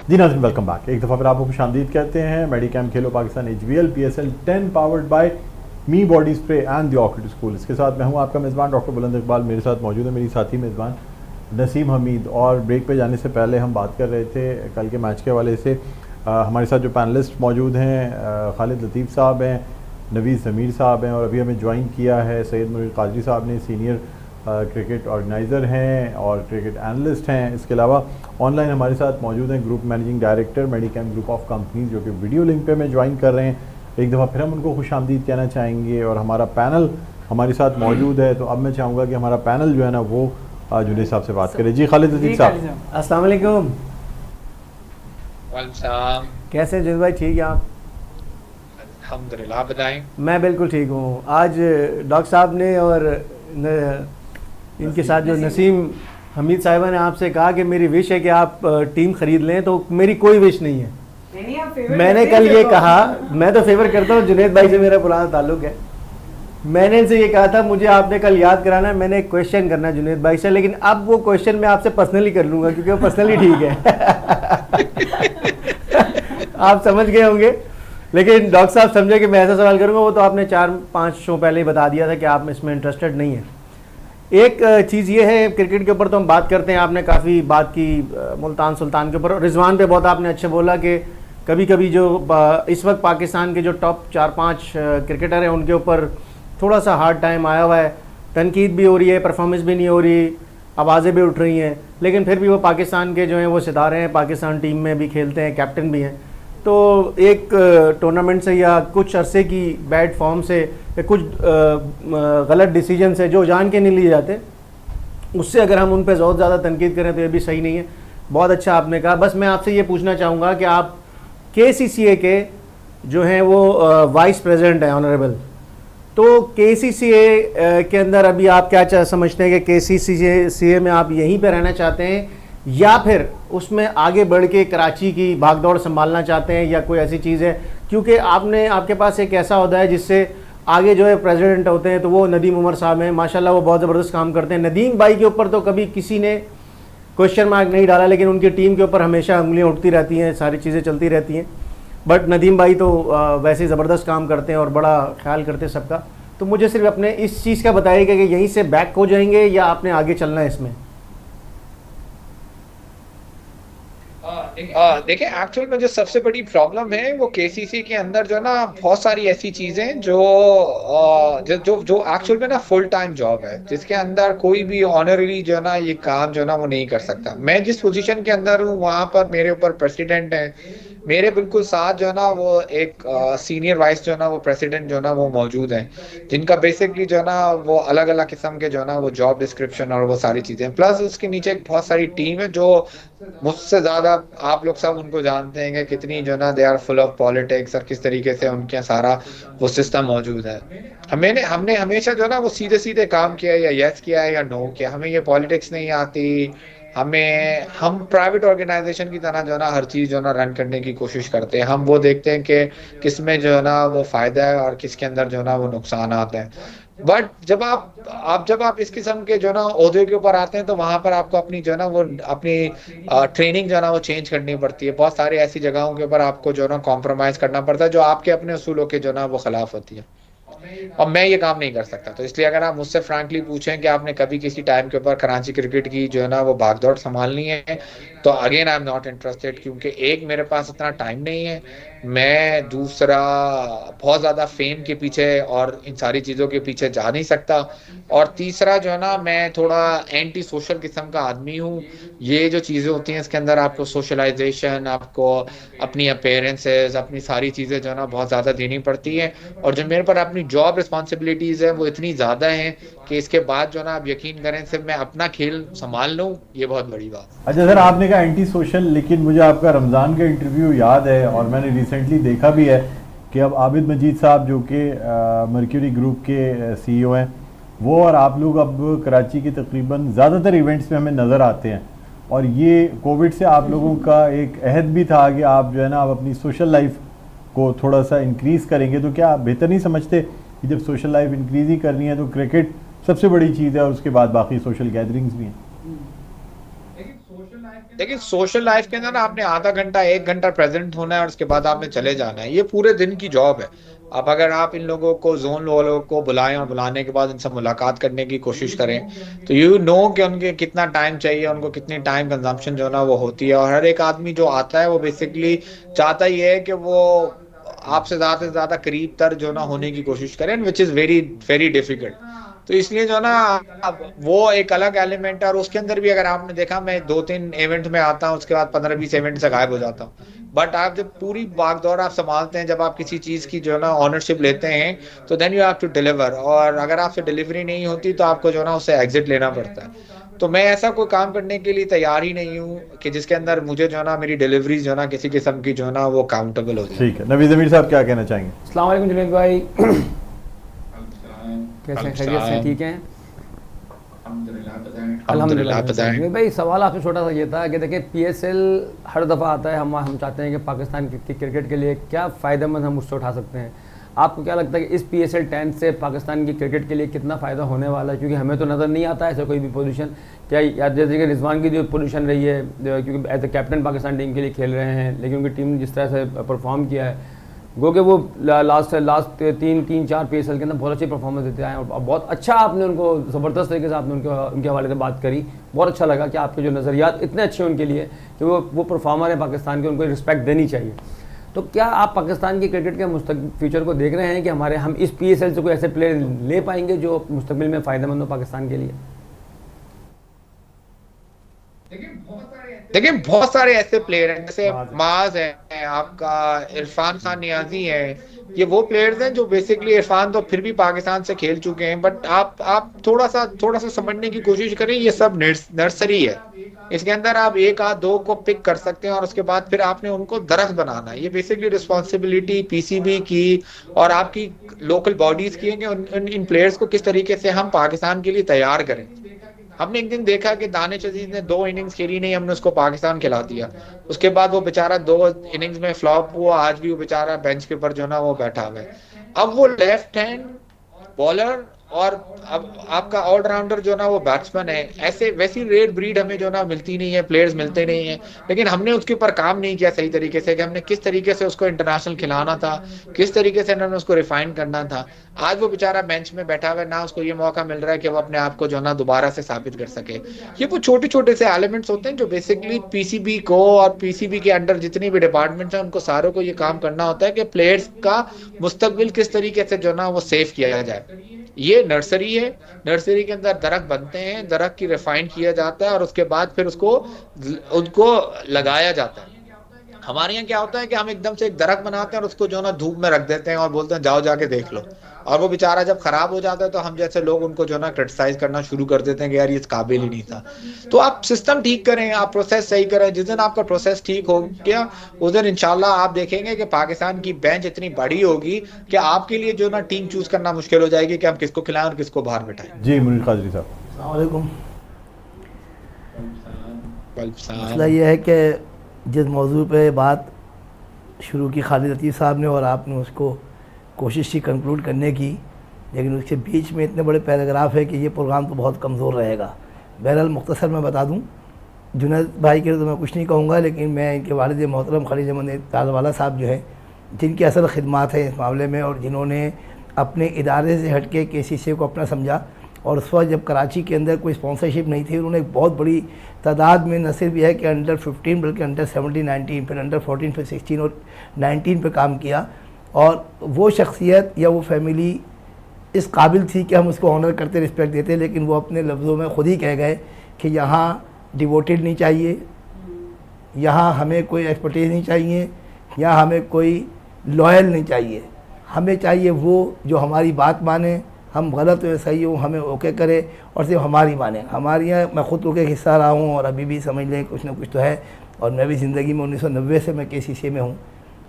जी नाज़रीन, welcome back. एक दफ़ा फिर आपको खुशामदीद कहते हैं। मेडिकैम खेलो Pakistan HBL PSL 10 powered by me body spray and the orchid school. इसके साथ मैं हूं आपका मेज़बान डॉक्टर बुलंद इकबाल। मेरे साथ मौजूद है मेरी साथी मेज़बान नसीम हमीद। और ब्रेक पे जाने से पहले हम बात कर रहे थे कल के मैच के हवाले से। हमारे साथ जो पैनलिस्ट मौजूद हैं, खालिद लतीफ़ साहब हैं, नवीज़ ज़मीर साहब हैं, और अभी हमें ज्वाइन किया है सैयद मुनीर कादरी साहब ने, सीनियर क्रिकेट ऑर्गेनाइज़र हैं और क्रिकेट एनालिस्ट हैं। इसके अलावा ऑनलाइन हमारे साथ मौजूद हैं group managing director Medicam group of companies, जो कि वीडियो लिंक पे में ज्वाइन कर रहे हैं। एक दफ़ा फिर हम उनको खुशामदीद कहना चाहेंगे। और हमारा पैनल हमारे साथ मौजूद है, तो अब मैं चाहूँगा कि हमारा पैनल जो है ना वो जुनेद साहब से बात करें। जी खालिद लतीफ़ साहब, अस्सलाम वालेकुम। वालेकुम। कैसे जुनेद भाई, ठीक है आप? अल्हम्दुलिल्लाह, बताएं। मैं बिल्कुल ठीक हूँ। आज डॉक्टर साहब ने और इनके साथ जो नसीम हमीद साहिबा ने आपसे कहा कि मेरी विश है कि आप टीम ख़रीद लें, तो मेरी कोई विश नहीं है। मैंने कल ये कहा, मैं तो फेवर करता हूँ, जुनेद भाई से मेरा पुराना ताल्लुक है। मैंने इनसे ये कहा था मुझे आपने कल याद कराना है, मैंने एक क्वेश्चन करना है जुनेद भाई से, लेकिन अब वो क्वेश्चन मैं आपसे पर्सनली कर लूँगा क्योंकि वो पर्सनली ठीक है। आप समझ गए होंगे, लेकिन डॉक्टर साहब समझे कि मैं ऐसा सवाल करूँगा, वो तो आपने 4-5 शो पहले ही बता दिया था कि आप इसमें इंटरेस्टेड नहीं है। एक चीज़ ये है, क्रिकेट के ऊपर तो हम बात करते हैं, आपने काफ़ी बात की मुल्तान सुल्तान के ऊपर, रिजवान पे बहुत आपने अच्छे बोला कि कभी कभी जो इस वक्त पाकिस्तान के जो टॉप 4-5 क्रिकेटर हैं उनके ऊपर थोड़ा सा हार्ड टाइम आया हुआ है, तनकीद भी हो रही है, परफॉर्मेंस भी नहीं हो रही, आवाज़ें भी उठ रही हैं, लेकिन फिर भी वो पाकिस्तान के जो हैं वो सितारे हैं, पाकिस्तान टीम में भी खेलते हैं, कैप्टन भी हैं। तो एक टूर्नामेंट से या कुछ अरसे की बैड फॉर्म से या कुछ गलत डिसीजन से जो जान के नहीं लिए जाते, उससे अगर हम उन पर बहुत ज़्यादा तनकीद करें तो ये भी सही नहीं है। बहुत अच्छा आपने कहा। बस मैं आपसे ये पूछना चाहूँगा कि आप KCCA के जो हैं वो वाइस प्रेसिडेंट हैं ऑनरेबल, तो KCCA के अंदर अभी आप क्या समझते हैं कि KCCA में आप यहीं पे रहना चाहते हैं या फिर उसमें आगे बढ़ के कराची की भागदौड़ संभालना चाहते हैं, या कोई ऐसी चीज़ है? क्योंकि आपके पास एक ऐसा होता है जिससे आगे जो है प्रेसिडेंट होते हैं, तो वो नदीम उमर साहब हैं, माशाल्लाह वो बहुत ज़बरदस्त काम करते हैं। नदीम भाई के ऊपर तो कभी किसी ने क्वेश्चन मार्क नहीं डाला, लेकिन उनकी टीम के ऊपर हमेशा उंगलियां उठती रहती हैं, सारी चीज़ें चलती रहती हैं। बट नदीम भाई तो वैसे ही ज़बरदस्त काम करते हैं और बड़ा ख्याल करते हैं सबका। तो मुझे सिर्फ अपने इस चीज़ का बताइएगा कि यहीं से बैक हो जाएंगे या आपने आगे चलना है इसमें? देखिए, एक्चुअल में जो सबसे बड़ी प्रॉब्लम है वो KCC के अंदर जो है ना बहुत सारी ऐसी चीजें जो जो एक्चुअल में ना फुल टाइम जॉब है, जिसके अंदर कोई भी ऑनररी जो है ना ये काम जो है ना वो नहीं कर सकता। मैं जिस पोजीशन के अंदर हूँ वहां पर मेरे ऊपर प्रेसिडेंट है, मेरे बिल्कुल साथ जो है ना वो एक सीनियर वाइस जो है ना वो प्रेसिडेंट जो है ना वो मौजूद है, जिनका बेसिकली जो है ना वो अलग अलग किस्म के जो है ना वो जॉब डिस्क्रिप्शन और वो सारी चीजें, प्लस उसके नीचे एक बहुत सारी टीम है जो मुझसे ज्यादा आप लोग सब उनको जानते हैं कि कितनी जो ना they are full of politics और किस तरीके से उनके सारा वो सिस्टम मौजूद है। हमने हमेशा जो ना वो सीधे सीधे काम किया, या यस किया है या नो किया, हमें ये पॉलिटिक्स नहीं आती। हम प्राइवेट ऑर्गेनाइजेशन की तरह जो है ना हर चीज जो है ना रन करने की कोशिश करते हैं। हम वो देखते हैं कि किस में जो है ना वो फायदा है और किसके अंदर जो है ना वो नुकसान आते हैं। बट जब आप इस किस्म के जो है ना ओहदे के ऊपर आते हैं, तो वहां पर आपको अपनी जो है ना वो अपनी ट्रेनिंग जो है ना वो चेंज करनी पड़ती है। बहुत सारी ऐसी जगहों के ऊपर आपको जो है ना कॉम्प्रोमाइज करना पड़ता है जो आपके अपने उसूलों के जो है ना वो खिलाफ होती है, और मैं ये काम नहीं कर सकता। तो इसलिए अगर आप मुझसे फ्रैंकली पूछें कि आपने कभी किसी टाइम के ऊपर कराची क्रिकेट की जो है ना वो भागदौड़ संभालनी है, तो again I am not interested, क्योंकि एक मेरे पास इतना टाइम नहीं है, मैं दूसरा बहुत ज्यादा फेम के पीछे और इन सारी चीजों के पीछे जा नहीं सकता, और तीसरा जो है ना मैं थोड़ा एंटी सोशल किस्म का आदमी हूँ। ये जो चीजें होती हैं इसके अंदर आपको सोशलाइजेशन, आपको अपनी अपेयरेंसेस, अपनी सारी चीजें जो है ना बहुत ज्यादा देनी पड़ती है, और जो मेरे पर अपनी जॉब रिस्पॉन्सिबिलिटीज है वो इतनी ज्यादा हैं कि इसके बाद जो ना आप यकीन करें सिर्फ मैं अपना खेल संभाल लूँ, ये बहुत बड़ी बात है। अच्छा सर, आपने कहा एंटी सोशल, लेकिन मुझे आपका रमज़ान का इंटरव्यू याद है और मैंने रिसेंटली देखा भी है कि अब आबिद मजीद साहब जो कि मर्क्यूरी ग्रुप के CEO हैं, वो और आप लोग अब कराची के तकरीबन ज़्यादातर इवेंट्स में हमें नज़र आते हैं। और ये कोविड से आप लोगों का एक अहद भी था कि आप जो है ना आप अपनी सोशल लाइफ को थोड़ा सा इंक्रीज़ करेंगे, तो क्या आप बेहतर नहीं समझते कि जब सोशल लाइफ इंक्रीज़ ही करनी है तो क्रिकेट सबसे बड़ी चीज़ है और उसके बाद बाकी सोशल गैदरिंग्स भी हैं? लेकिन सोशल लाइफ के देखिए सोशल लाइफ के अंदर ना आपने आधा घंटा 1 घंटा प्रेजेंट होना है और उसके बाद आपने चले जाना है, ये पूरे दिन की जॉब है। अब अगर आप इन लोगों को, जोन वालों को बुलाएं और बुलाने के बाद इनसे मुलाकात करने की कोशिश करें, तो यू नो कि उनके कितना टाइम चाहिए, उनको कितनी टाइम कंजम्पशन जो है ना वो होती है। और हर एक आदमी जो आता है वो बेसिकली चाहता ही है कि वो आपसे ज्यादा से ज्यादा करीब तर जो ना होने की कोशिश करें, which is very very difficult. तो इसलिए जो ना अब वो एक अलग एलिमेंट है। और उसके अंदर भी अगर आपने देखा, मैं 2-3 इवेंट में आता हूँ, उसके बाद 15-20 इवेंट से गायब हो जाता हूँ। बट आप जब पूरी भागदौड़ आप संभालते हैं, जब आप किसी चीज की जो है ना ऑनरशिप लेते हैं, तो then you have to deliver. और अगर आपसे डिलीवरी नहीं होती तो आपको जो है ना उससे एग्जिट लेना पड़ता है। तो मैं ऐसा कोई काम करने के लिए तैयार ही नहीं हूँ कि जिसके अंदर मुझे जो है ना मेरी डिलीवरी जो है ना किसी किस्म की जो है ना वो काउंटेबल हो जाए। ठीक है, नवीद अमीर साहब क्या कहना चाहेंगे? अस्सलाम वालेकुम जुनैद भाई, कैसे हैं? खैरियत से ठीक हैं? अल्हम्दुलिल्लाह। जुनैद भाई, सवाल आपसे छोटा सा ये था कि देखिए PSL हर दफ़ा आता है, हम चाहते हैं कि पाकिस्तान की क्रिकेट के लिए क्या फ़ायदेमंद हम उससे उठा सकते हैं। आपको क्या लगता है कि इस PSL 10 से पाकिस्तान की क्रिकेट के लिए कितना फ़ायदा होने वाला है? क्योंकि हमें तो नज़र नहीं आता ऐसा कोई भी पोजीशन। क्या याद, जैसे कि रिजवान की जो पोजीशन रही है, क्योंकि as a captain Pakistan team के लिए खेल रहे हैं, लेकिन उनकी टीम ने जिस तरह से परफॉर्म किया है, गो के वो लास्ट 3-4 PSL के अंदर बहुत अच्छी परफॉर्मेंस देते आए। और बहुत अच्छा आपने उनको, ज़बरदस्त तरीके से आपने उनके हवाले से बात करी। बहुत अच्छा लगा कि आपके जो नज़रियात इतने अच्छे हैं उनके लिए कि वो परफॉर्मर है पाकिस्तान के, उनको रिस्पेक्ट देनी चाहिए। तो क्या आप पाकिस्तान की क्रिकेट के फ्यूचर को देख रहे हैं कि हम इस PSL से कोई ऐसे प्लेयर ले पाएंगे जो मुस्तकबिल में फ़ायदेमंद हो पाकिस्तान के लिए? देखिए बहुत सारे ऐसे प्लेयर हैं, जैसे माज है, आपका इरफान खान नियाजी है। ये वो प्लेयर्स हैं जो बेसिकली, इरफान तो फिर भी पाकिस्तान से खेल चुके हैं, बट आप थोड़ा सा समझने की कोशिश करें, ये सब नर्सरी है। इसके अंदर आप 1-2 को पिक कर सकते हैं और उसके बाद फिर आपने उनको दरख्त बनाना है। ये बेसिकली रिस्पॉन्सिबिलिटी PCB की और आपकी लोकल बॉडीज की है कि इन प्लेयर्स को किस तरीके से हम पाकिस्तान के लिए तैयार करें। हमने एक दिन देखा कि दानिश अजीज ने 2 इनिंग्स खेली नहीं, हमने उसको पाकिस्तान खिला दिया। उसके बाद वो बेचारा 2 इनिंग्स में फ्लॉप हुआ, आज भी वो बेचारा बेंच के ऊपर जो ना वो बैठा हुआ है। अब वो लेफ्ट हैंड बॉलर और अब आपका ऑलराउंडर जो ना वो बैट्समैन है। ऐसे वैसी रेड ब्रीड हमें जो ना मिलती नहीं है, प्लेयर्स मिलते नहीं है। लेकिन हमने उसके ऊपर काम नहीं किया सही तरीके से कि हमने किस तरीके से उसको इंटरनेशनल खिलाना था, किस तरीके से हमने उसको रिफाइन करना था। आज वो बेचारा बेंच में बैठा हुआ है, ना उसको ये मौका मिल रहा है कि वो अपने आप को जो ना दोबारा से साबित कर सके। ये वो छोटे छोटे से एलिमेंट्स होते हैं जो बेसिकली PCB को और PCB के अंडर जितनी भी डिपार्टमेंट्स हैं उनको सारों को ये काम करना होता है कि प्लेयर्स का मुस्तकबिल किस तरीके से जो ना वो सेव किया जाए। ये नर्सरी है, नर्सरी के अंदर दरख्त बनते हैं, दरख्त की रिफाइन किया जाता है और उसके बाद फिर उनको लगाया जाता है। हमारे यहाँ क्या होता है कि हम एकदम से एक दरख्त बनाते हैं और उसको जो ना धूप में रख देते हैं और बोलते हैं जाओ जाके देख लो। और वो बेचारा जब खराब हो जाता है तो हम जैसे लोग उनको जो ना क्रिटिसाइज करना शुरू कर देते हैं कि यार ये इस काबिल ही नहीं था। तो आप सिस्टम ठीक करें, आप प्रोसेस सही करें। जिस दिन आपका प्रोसेस ठीक हो गया उस दिन इंशाल्लाह आप देखेंगे कि पाकिस्तान की बेंच इतनी बड़ी होगी कि आपके लिए जो ना टीम चूज करना मुश्किल हो जाएगी कि हम किसको खिलाएं और किसको बाहर बिठाएं। जी मुनीर कादरी साहब। अस्सलाम वालेकुम। मसला ये है कि जिस मौजू पे बात शुरू की खालिद लतीफ़ साहब ने और आपने उसको कोशिश की कंक्लूड करने की, लेकिन उसके बीच में इतने बड़े पैराग्राफ है कि ये प्रोग्राम तो बहुत कमज़ोर रहेगा। बहरहाल मुख्तसर मैं बता दूं, जुनैद भाई के लिए तो मैं कुछ नहीं कहूँगा, लेकिन मैं इनके वालिद मोहतरम खलील अहमद तालवाला साहब जो है, जिनकी असल खिदमात है इस मामले में और जिन्होंने अपने इदारे से हट के KCCA को अपना समझा। और उस वक्त जब कराची के अंदर कोई स्पॉन्सरशिप नहीं थी, उन्होंने एक बहुत बड़ी तादाद में न सिर्फ यह है कि अंडर 15 बल्कि अंडर 17, 19, फिर अंडर 14, फिर 16 और 19 पे काम किया। और वो शख्सियत या वो फैमिली इस काबिल थी कि हम उसको ऑनर करते, रिस्पेक्ट देते, लेकिन वो अपने लफ्ज़ों में ख़ुद ही कह गए कि यहाँ डिवोटेड नहीं चाहिए, यहाँ हमें कोई एक्सपर्टीज़ नहीं चाहिए, यहाँ हमें कोई लॉयल नहीं चाहिए। हमें चाहिए वो जो हमारी बात माने, हम गलत हो या सही हो हमें ओके करे और सिर्फ हमारी माने। हमारे यहाँ मैं ख़ुद के हिस्सा रहा हूँ और अभी भी समझ लें कुछ ना कुछ तो है। और मैं भी ज़िंदगी में 1990 से मैं KCCA में हूँ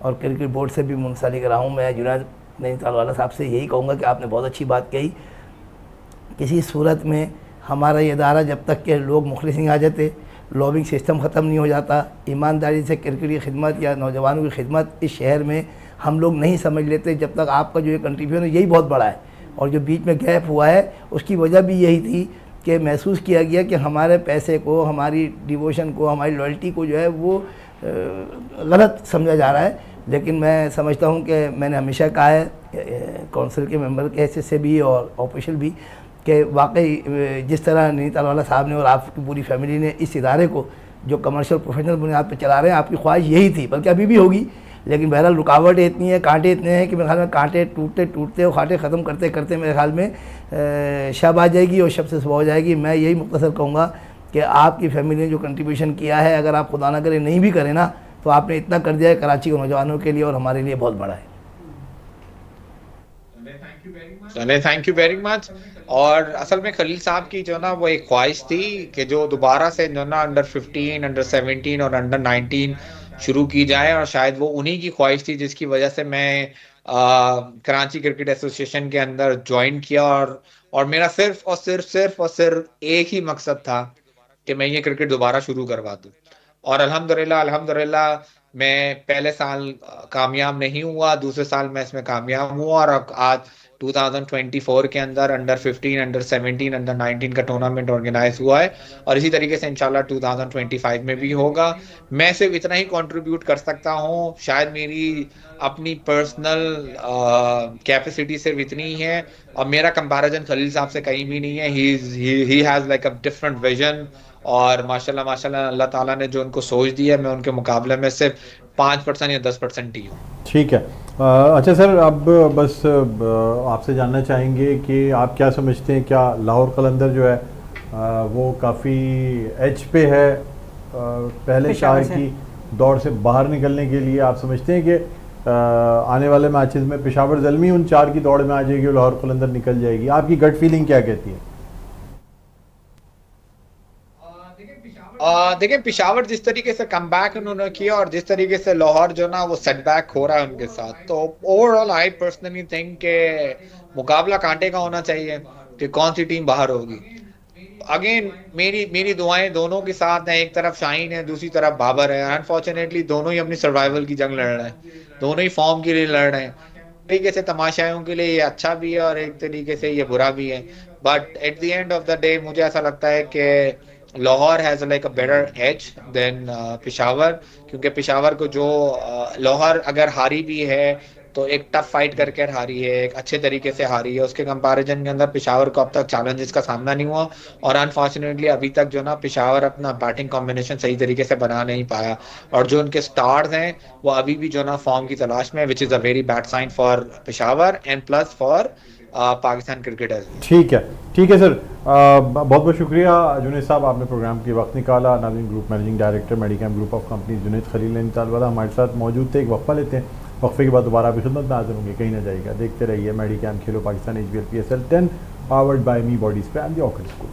और क्रिकेट बोर्ड से भी मुंसलिक रहा हूँ। मैं जुनैद नईम तालवाला साहब से यही कहूँगा कि आपने बहुत अच्छी बात कही। किसी सूरत में हमारा ये इदारा जब तक के लोग मुखलिस नहीं आ जाते, लॉबिंग सिस्टम ख़त्म नहीं हो जाता, ईमानदारी से क्रिकेट की खिदमत या नौजवानों की खिदमत इस शहर में हम लोग नहीं समझ लेते, जब तक आपका जो ये कंट्रीब्यूशन है यही बहुत बड़ा है। और जो बीच में गैप हुआ है उसकी वजह भी यही थी कि महसूस किया गया कि हमारे पैसे को, हमारी डिवोशन को, हमारी लॉयल्टी को जो है वो गलत समझा जा रहा है। लेकिन मैं समझता हूँ कि मैंने हमेशा कहा है काउंसिल के मेंबर के हैसियत से भी और ऑफिशियल भी कि वाकई जिस तरह नैनीताल वाला साहब ने और आपकी पूरी फैमिली ने इस इदारे को जो कमर्शियल प्रोफेशनल बुनियाद पर चला रहे हैं, आपकी ख्वाहिश यही थी, बल्कि अभी भी होगी। लेकिन बहरहाल रुकावटें इतनी हैं, कांटे इतने हैं कि मेरे ख्याल में कांटे टूटते टूटते और कांटे ख़त्म करते करते मेरे ख्याल में शब आ जाएगी और शब से सुबह हो जाएगी। मैं यही मुख्तसर कहूँगा कि आपकी फैमिली ने जो कंट्रीब्यूशन किया है, अगर आप खुदा ना करे नहीं भी करें ना, तो आपने इतना कर दिया है कराची के नौजवानों के लिए और हमारे लिए बहुत बड़ा है। Thank you very much. और असल में खलील साहब की जो ना वो एक ख्वाहिश थी कि जो दोबारा से जो ना अंडर 15, अंडर 17 और अंडर 19 शुरू की जाए, और शायद वो उन्हीं की ख्वाहिश थी जिसकी वजह से मैं कराची क्रिकेट एसोसिएशन के अंदर ज्वाइन किया। और मेरा सिर्फ एक ही मकसद था कि मैं ये क्रिकेट दोबारा शुरू करवा दूं। और अल्हम्दुलिल्लाह मैं पहले साल कामयाब नहीं हुआ, दूसरे साल मैं इसमें कामयाब हुआ, और आज 2024 के अंदर अंडर 15, अंडर 17, अंडर 19 का टूर्नामेंट ऑर्गेनाइज हुआ है, और इसी तरीके से इंशाल्लाह 2025 में भी होगा। मैं सिर्फ इतना ही कंट्रीब्यूट कर सकता हूँ, शायद मेरी अपनी पर्सनल कैपेसिटी सिर्फ इतनी ही है, और मेरा कंपैरिजन खलील साहब से कहीं भी नहीं है। He has like a different vision, और माशाल्लाह अल्लाह ताला ने जो उनको सोच दी है, मैं उनके मुकाबले में सिर्फ 5% या 10% ही हूँ। ठीक है। अच्छा सर, अब बस आपसे जानना चाहेंगे कि आप क्या समझते हैं, क्या लाहौर कलंदर जो है वो काफ़ी एज पे है पहले शाह की दौड़ से बाहर निकलने के लिए? आप समझते हैं कि आने वाले मैचेस में पेशावर ज़ल्मी उन 4 की दौड़ में आ जाएगी और लाहौर कलंदर निकल जाएगी? आपकी गट फीलिंग क्या कहती है? देखिए, पेशावर जिस तरीके से कम बैक उन्होंने किया और जिस तरीके से लाहौर जो ना वो सेटबैक हो रहा है उनके साथ, तो ओवरऑल आई पर्सनली थिंक के मुकाबला कांटे का होना चाहिए कि कौन सी टीम बाहर होगी। अगेन मेरी दुआएं दोनों के साथ हैं, एक तरफ शाहीन है, दूसरी तरफ बाबर है। अनफॉर्चुनेटली दोनों ही अपनी सर्वाइवल की जंग लड़ रहे हैं, दोनों ही फॉर्म के लिए लड़ रहे हैं। तरीके से तमाशाओं के लिए ये अच्छा भी है और एक तरीके से ये बुरा भी है, but at the end of the day मुझे ऐसा लगता है कि Lahore has like a better edge than Peshawar, क्योंकि पेशावर को जो लाहौर अगर हारी भी है तो एक टफ फाइट करके हारी है, एक अच्छे तरीके से हारी है। उसके कंपैरिजन के अंदर पेशावर को अब तक चैलेंजेस का सामना नहीं हुआ, और अनफॉर्चुनेटली अभी तक जो ना पेशावर अपना बैटिंग कॉम्बिनेशन सही तरीके से बना नहीं पाया, और जो उनके स्टार्स हैं वो अभी भी जो ना फॉर्म की तलाश में, which is a very bad sign for Peshawar and plus for Pakistan cricketers. ठीक है सर, बहुत बहुत शुक्रिया जुनैद साहब, आपने प्रोग्राम के वक्त निकाला। नाज़रीन, group managing director Medicam group of companies Junaid Khalil Nainital वाला हमारे साथ मौजूद थे। एक वक्फा लेते हैं, वक्फे के बाद दोबारा आपकी खिदमत में हाजिर होंगे, कहीं ना जाइएगा। देखते रहिए मेडिकैम खेलो Pakistan HBL PSL 10 powered by me body spray and the orchid school.